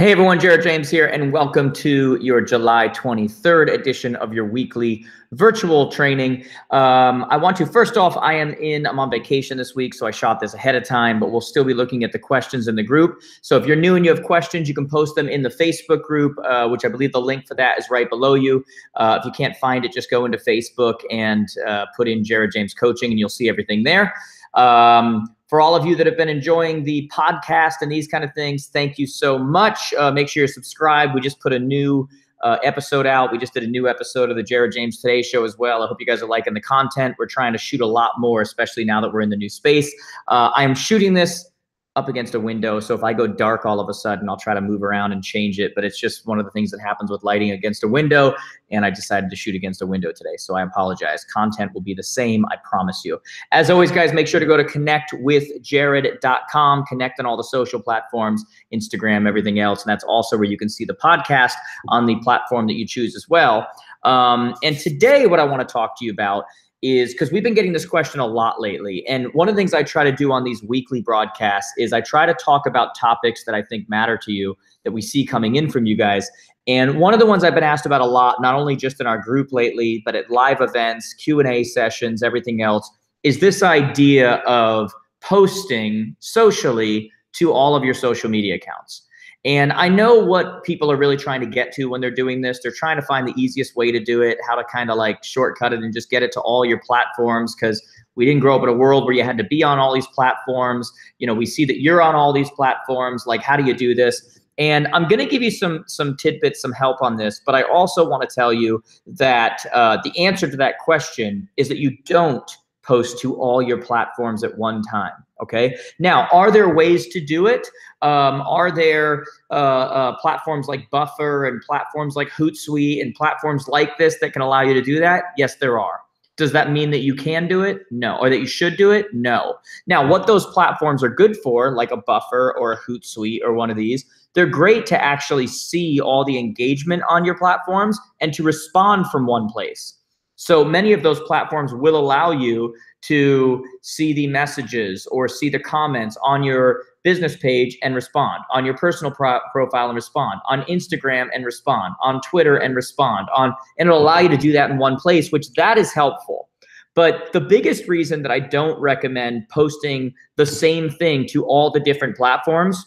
Hey everyone, Jared James here, and welcome to your July 23rd edition of your weekly virtual training. I want to, first off, I'm on vacation this week, so I shot this ahead of time, but we'll still be looking at the questions in the group. So if you're new and you have questions, you can post them in the Facebook group, which I believe the link for that is right below you. If you can't find it, just go into Facebook and put in Jared James Coaching, and you'll see everything there. For all of you that have been enjoying the podcast and these kind of things, thank you so much. Make sure you're subscribed. We just put a new episode out. We just did a new episode of the Jared James Today Show as well. I hope you guys are liking the content. We're trying to shoot a lot more, especially now that we're in the new space. I am shooting this up against a window, so if I go dark all of a sudden, I'll try to move around and change it, but it's just one of the things that happens with lighting against a window, and I decided to shoot against a window today, so I apologize. Content will be the same, I promise you. As always, guys, make sure to go to connectwithjared.com, connect on all the social platforms, Instagram, everything else, and that's also where you can see the podcast on the platform that you choose as well. And today, what I want to talk to you about is, because we've been getting this question a lot lately, and one of the things I try to do on these weekly broadcasts is I try to talk about topics that I think matter to you, that we see coming in from you guys. And one of the ones I've been asked about a lot, not only just in our group lately, but at live events, Q&A sessions, everything else, is this idea of posting socially to all of your social media accounts. And I know what people are really trying to get to when they're doing this. They're trying to find the easiest way to do it, how to kind of like shortcut it and just get it to all your platforms, because we didn't grow up in a world where you had to be on all these platforms. You know, we see that you're on all these platforms. Like, how do you do this? And I'm going to give you some tidbits, some help on this, but I also want to tell you that the answer to that question is that you don't post to all your platforms at one time. Okay. Now, are there ways to do it? Are there platforms like Buffer and platforms like Hootsuite and platforms like this that can allow you to do that? Yes, there are. Does that mean that you can do it? No. Or that you should do it? No. Now, what those platforms are good for, like a Buffer or a Hootsuite or one of these, they're great to actually see all the engagement on your platforms and to respond from one place. So many of those platforms will allow you to see the messages or see the comments on your business page and respond, on your personal profile and respond, on Instagram and respond, on Twitter and respond, and it'll allow you to do that in one place, which that is helpful. But the biggest reason that I don't recommend posting the same thing to all the different platforms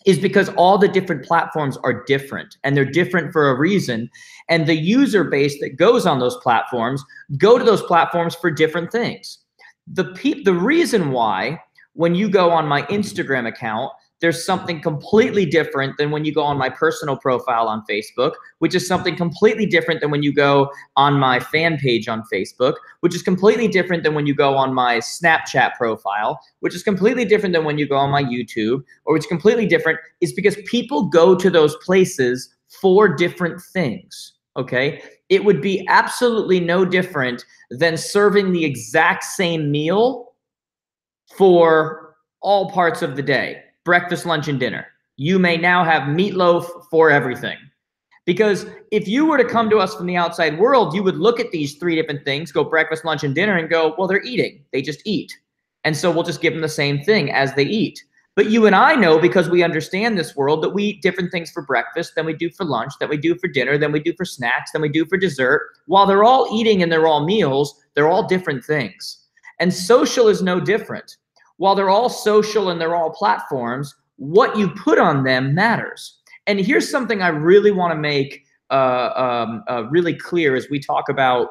is because all the different platforms are different, and they're different for a reason. And the user base that goes on those platforms go to those platforms for different things. The reason why when you go on my Instagram account, there's something completely different than when you go on my personal profile on Facebook, which is something completely different than when you go on my fan page on Facebook, which is completely different than when you go on my Snapchat profile, which is completely different than when you go on my YouTube, or which is completely different, is because people go to those places for different things, okay? It would be absolutely no different than serving the exact same meal for all parts of the day. Breakfast, lunch, and dinner. You may now have meatloaf for everything. Because if you were to come to us from the outside world, you would look at these three different things, go breakfast, lunch, and dinner, and go, well, they're eating. They just eat. And so we'll just give them the same thing as they eat. But you and I know, because we understand this world, that we eat different things for breakfast than we do for lunch, than we do for dinner, than we do for snacks, than we do for dessert. While they're all eating and they're all meals, they're all different things. And social is no different. While they're all social and they're all platforms, what you put on them matters. And here's something I really want to make really clear as we talk about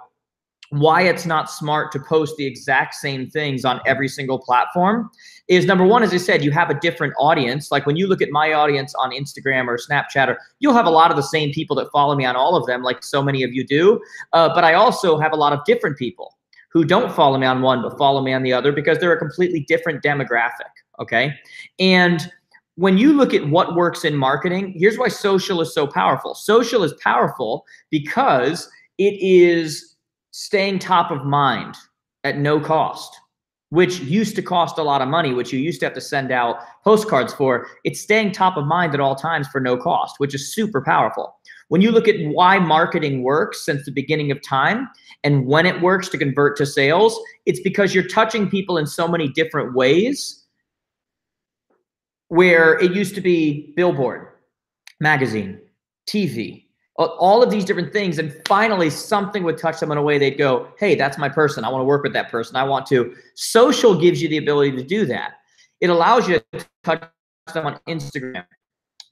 why it's not smart to post the exact same things on every single platform. Is number one, as I said, you have a different audience. Like when you look at my audience on Instagram or Snapchat, you'll have a lot of the same people that follow me on all of them, like so many of you do. But I also have a lot of different people who don't follow me on one but follow me on the other, because they're a completely different demographic, okay? And when you look at what works in marketing, here's why social is so powerful. Social is powerful because it is staying top of mind at no cost, which used to cost a lot of money, which you used to have to send out postcards for. It's staying top of mind at all times for no cost, which is super powerful. When you look at why marketing works since the beginning of time and when it works to convert to sales, it's because you're touching people in so many different ways, where it used to be billboard, magazine, TV, all of these different things. And finally, something would touch them in a way they'd go, hey, that's my person. I want to work with that person. I want to. Social gives you the ability to do that. It allows you to touch them on Instagram,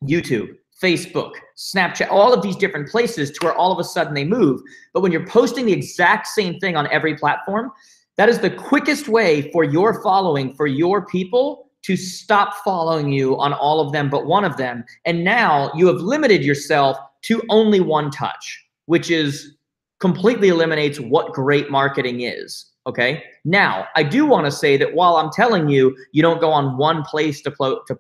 YouTube, Facebook, Snapchat, all of these different places to where all of a sudden they move. But when you're posting the exact same thing on every platform, that is the quickest way for your following, for your people to stop following you on all of them but one of them. And now you have limited yourself to only one touch, which is completely eliminates what great marketing is. Okay. Now, I do want to say that while I'm telling you, you don't go on one place to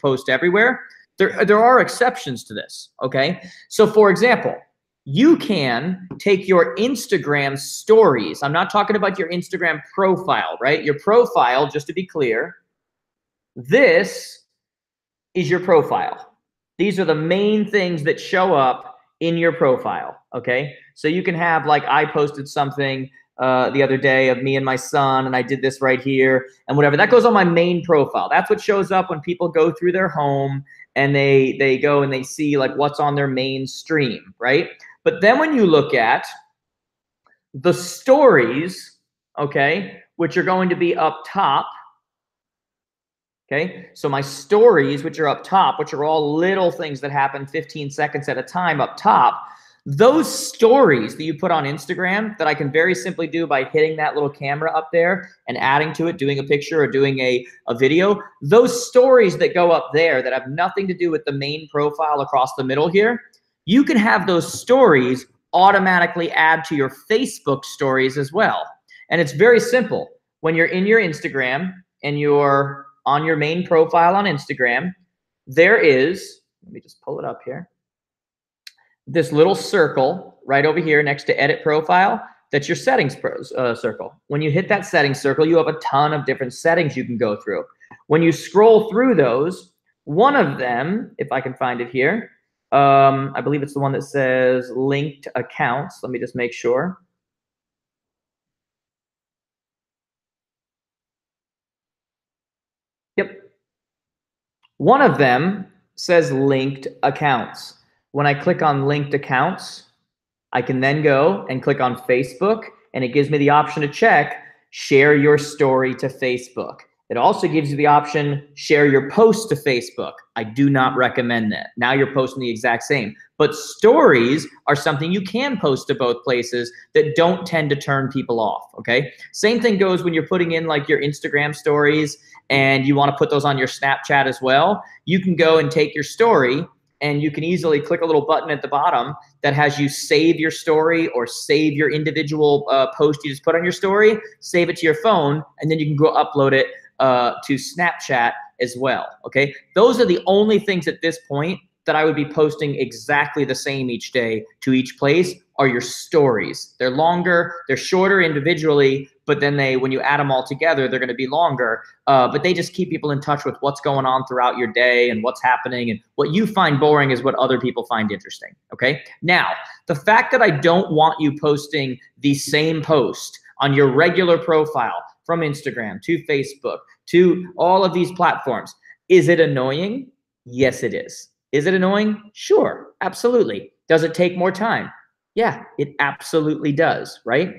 post everywhere, there are exceptions to this. Okay. So for example, you can take your Instagram stories. I'm not talking about your Instagram profile, right? Your profile, just to be clear, this is your profile. These are the main things that show up in your profile. Okay. So you can have, like, I posted something the other day of me and my son, and I did this right here and whatever. That goes on my main profile. That's what shows up when people go through their home and they go and they see like what's on their main stream, right? But then when you look at the stories, okay, which are going to be up top, okay, so my stories, which are up top, which are all little things that happen 15 seconds at a time up top, those stories that you put on Instagram that I can very simply do by hitting that little camera up there and adding to it, doing a picture or doing a video, those stories that go up there that have nothing to do with the main profile across the middle here, you can have those stories automatically add to your Facebook stories as well. And it's very simple. When you're in your Instagram and you're on your main profile on Instagram, there is, let me just pull it up here, this little circle right over here next to edit profile. That's your settings circle. When you hit that settings circle, you have a ton of different settings you can go through. When you scroll through those, one of them, if I can find it here, I believe it's the one that says linked accounts. Let me just make sure. Yep. One of them says linked accounts. When I click on linked accounts, I can then go and click on Facebook, and it gives me the option to check share your story to Facebook. It also gives you the option share your post to Facebook. I do not recommend that. Now you're posting the exact same. But stories are something you can post to both places that don't tend to turn people off, okay? Same thing goes when you're putting in like your Instagram stories and you want to put those on your Snapchat as well. You can go and take your story and you can easily click a little button at the bottom that has you save your story or save your individual post you just put on your story, save it to your phone, and then you can go upload it to Snapchat as well, okay? Those are the only things at this point that I would be posting exactly the same each day to each place are your stories. They're longer, they're shorter individually, but then when you add them all together, they're gonna be longer, but they just keep people in touch with what's going on throughout your day and what's happening, and what you find boring is what other people find interesting, okay? Now, the fact that I don't want you posting the same post on your regular profile from Instagram to Facebook to all of these platforms, is it annoying? Yes, it is. Is it annoying? Sure, absolutely. Does it take more time? Yeah, it absolutely does, right?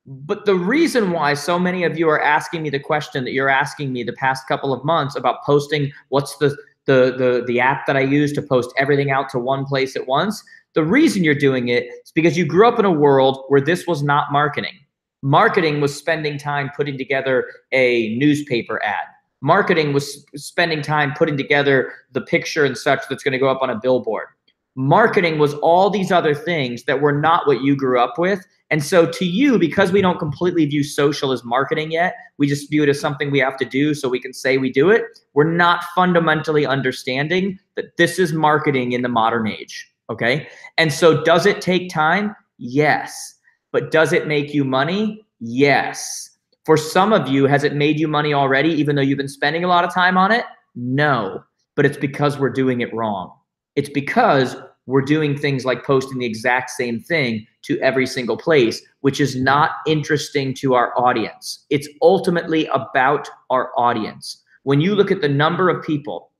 But the reason why so many of you are asking me the question that you're asking me the past couple of months about posting what's the app that I use to post everything out to one place at once, the reason you're doing it is because you grew up in a world where this was not marketing. Marketing was spending time putting together a newspaper ad. Marketing was spending time putting together the picture and such that's going to go up on a billboard. Marketing was all these other things that were not what you grew up with. And so to you, because we don't completely view social as marketing yet, we just view it as something we have to do so we can say we do it. We're not fundamentally understanding that this is marketing in the modern age, okay? And so does it take time? Yes. But does it make you money? Yes. For some of you, has it made you money already, even though you've been spending a lot of time on it? No, but it's because we're doing it wrong. It's because we're doing things like posting the exact same thing to every single place, which is not interesting to our audience. It's ultimately about our audience. When you look at the number of people,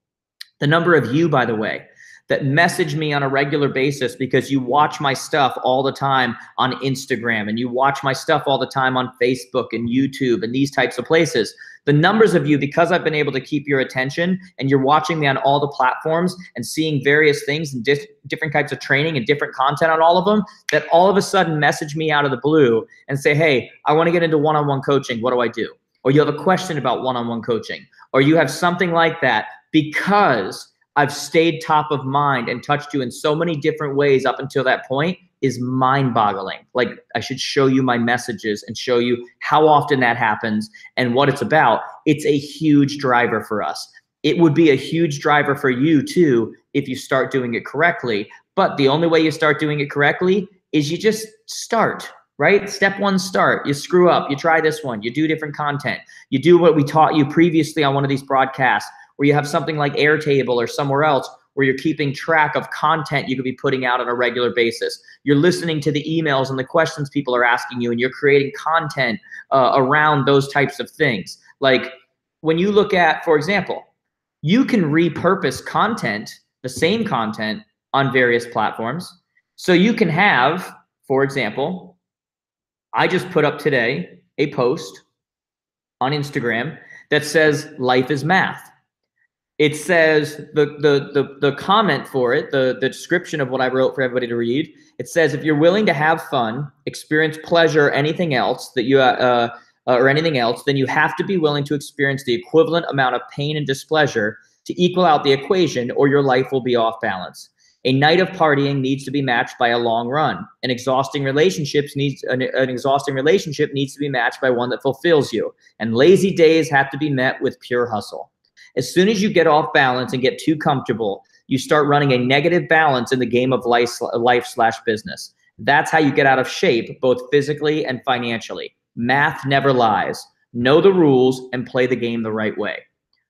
the number of you, by the way, that message me on a regular basis because you watch my stuff all the time on Instagram and you watch my stuff all the time on Facebook and YouTube and these types of places. The numbers of you, because I've been able to keep your attention and you're watching me on all the platforms and seeing various things and different types of training and different content on all of them, that all of a sudden message me out of the blue and say, hey, I want to get into one-on-one coaching. What do I do? Or you have a question about one-on-one coaching, or you have something like that, because I've stayed top of mind and touched you in so many different ways up until that point, is mind-boggling. Like, I should show you my messages and show you how often that happens and what it's about. It's a huge driver for us. It would be a huge driver for you too if you start doing it correctly. But the only way you start doing it correctly is you just start, right? Step one, start. You screw up, you try this one, you do different content. You do what we taught you previously on one of these broadcasts, where you have something like Airtable or somewhere else where you're keeping track of content you could be putting out on a regular basis. You're listening to the emails and the questions people are asking you, and you're creating content around those types of things. Like, when you look at, for example, you can repurpose content, the same content, on various platforms. So you can have, for example, I just put up today a post on Instagram that says life is math. It says the comment for it, the description of what I wrote for everybody to read. It says, if you're willing to have fun, experience pleasure, or anything else that you then you have to be willing to experience the equivalent amount of pain and displeasure to equal out the equation, or your life will be off balance. A night of partying needs to be matched by a long run. An exhausting relationship needs to be matched by one that fulfills you. And lazy days have to be met with pure hustle. As soon as you get off balance and get too comfortable, you start running a negative balance in the game of life/business. That's how you get out of shape, both physically and financially. Math never lies. Know the rules and play the game the right way.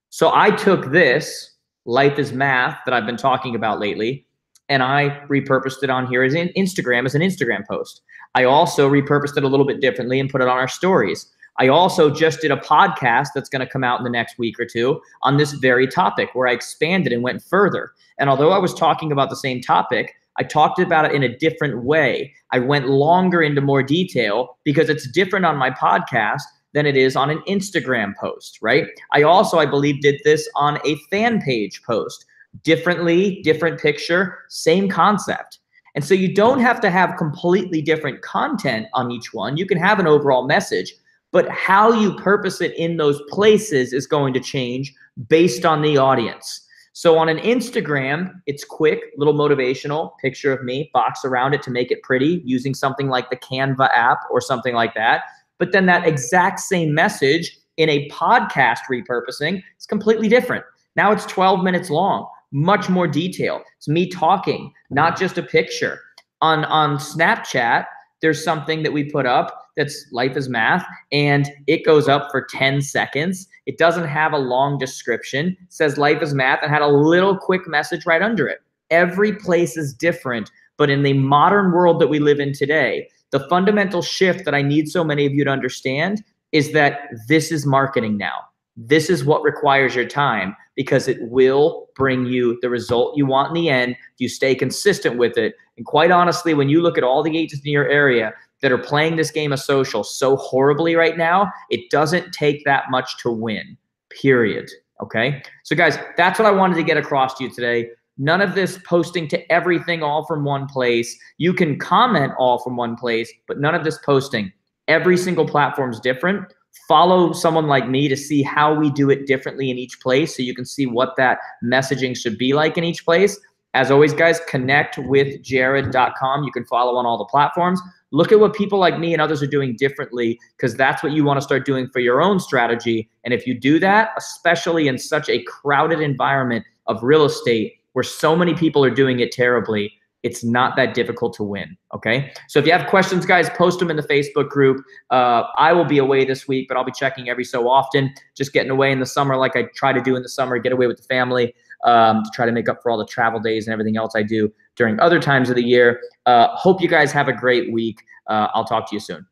So I took this life is math that I've been talking about lately, and I repurposed it on here as an Instagram post. I also repurposed it a little bit differently and put it on our stories. I also just did a podcast that's going to come out in the next week or two on this very topic, where I expanded and went further. And although I was talking about the same topic, I talked about it in a different way. I went longer into more detail because it's different on my podcast than it is on an Instagram post, right? I also, I believe, did this on a fan page post. Differently, different picture, same concept. And so you don't have to have completely different content on each one. You can have an overall message, but how you purpose it in those places is going to change based on the audience. So on an Instagram, it's quick, little motivational picture of me, box around it to make it pretty, using something like the Canva app or something like that. But then that exact same message in a podcast repurposing is completely different. Now it's 12 minutes long, much more detail. It's me talking, not just a picture. On Snapchat, there's something that we put up that's life is math, and it goes up for 10 seconds. It doesn't have a long description. It says life is math and had a little quick message right under it. Every place is different, but in the modern world that we live in today, the fundamental shift that I need so many of you to understand is that this is marketing now. This is what requires your time, because it will bring you the result you want in the end. You stay consistent with it. And quite honestly, when you look at all the agents in your area that are playing this game of social so horribly right now, it doesn't take that much to win, period. Okay? So guys, that's what I wanted to get across to you today. None of this posting to everything all from one place. You can comment all from one place, but none of this posting. Every single platform is different. Follow someone like me to see how we do it differently in each place, so you can see what that messaging should be like in each place. As always, guys, connect with jared.com. You can follow on all the platforms. Look at what people like me and others are doing differently, because that's what you want to start doing for your own strategy. And if you do that, especially in such a crowded environment of real estate where so many people are doing it terribly, it's not that difficult to win, okay? So if you have questions, guys, post them in the Facebook group. I will be away this week, but I'll be checking every so often, just getting away in the summer like I try to do in the summer, get away with the family, to try to make up for all the travel days and everything else I do during other times of the year. Hope you guys have a great week. I'll talk to you soon.